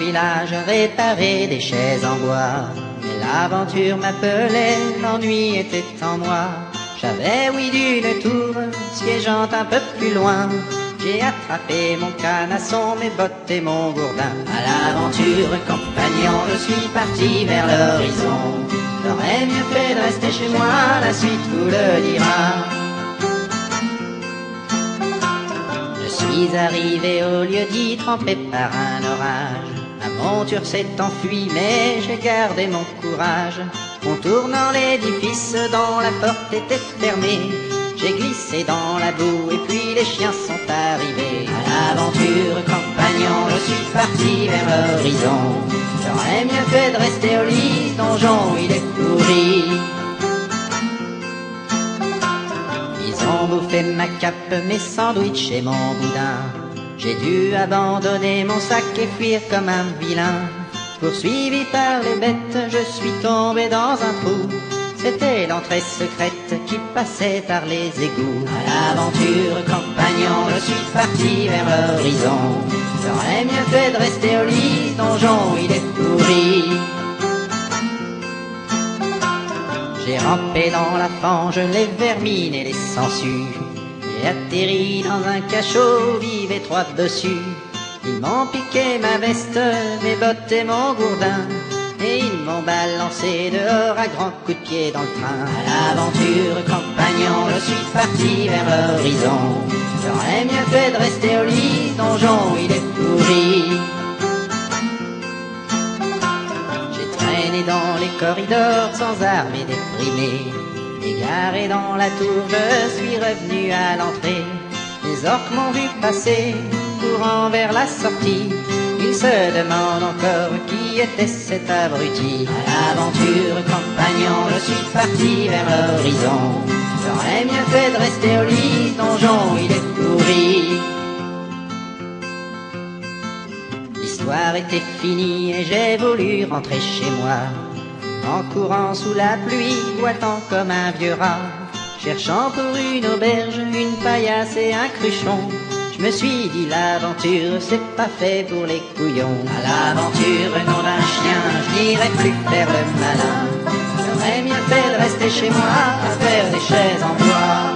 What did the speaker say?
village réparer des chaises en bois. Mais l'aventure m'appelait, l'ennui était en moi. J'avais oui d'une tour, siégeant un peu plus loin. J'ai attrapé mon canasson, mes bottes et mon gourdin. À l'aventure, compagnon, je suis parti vers l'horizon. J'aurais mieux fait de rester chez moi, la suite vous le dira. Je suis arrivé au lieu-dit, trempé par un orage. Ma monture s'est enfuie, mais j'ai gardé mon courage. Contournant l'édifice dont la porte était fermée, j'ai glissé dans la boue et puis les chiens sont arrivés. À l'aventure, compagnon, je suis parti vers l'horizon. J'aurais mieux fait de rester au lit, ce donjon il est pourri. Ils ont bouffé ma cape, mes sandwichs et mon boudin. J'ai dû abandonner mon sac et fuir comme un vilain. Poursuivi par les bêtes, je suis tombé dans un trou. C'était l'entrée secrète qui passait par les égouts. À l'aventure, compagnon, je suis parti vers l'horizon. J'aurais mieux fait de rester au lit, ce donjon il est pourri. J'ai rampé dans la fange, les vermines et les sangsues. J'ai atterri dans un cachot, vive et trois dessus. Ils m'ont piqué ma veste, mes bottes et mon gourdin. Et ils m'ont balancé dehors à grands coups de pied dans le train. À l'aventure, compagnon, je suis parti vers l'horizon. J'aurais mieux fait de rester au lit, ce donjon il est pourri. J'ai traîné dans les corridors sans armes et déprimé. Égaré dans la tour, je suis revenu à l'entrée. Les orques m'ont vu passer, courant vers la sortie. Ils se demandent encore qui était cet abruti. À l'aventure, compagnon, je suis parti vers l'horizon. J'aurais mieux fait de rester au lit, ce donjon il est pourri. L'histoire était finie et j'ai voulu rentrer chez moi. En courant sous la pluie, boitant comme un vieux rat. Cherchant pour une auberge, une paillasse et un cruchon. Je me suis dit l'aventure, c'est pas fait pour les couillons. À l'aventure, nom d'un chien, je n'irai plus faire le malin. J'aurais mieux fait de rester chez moi, à faire des chaises en bois.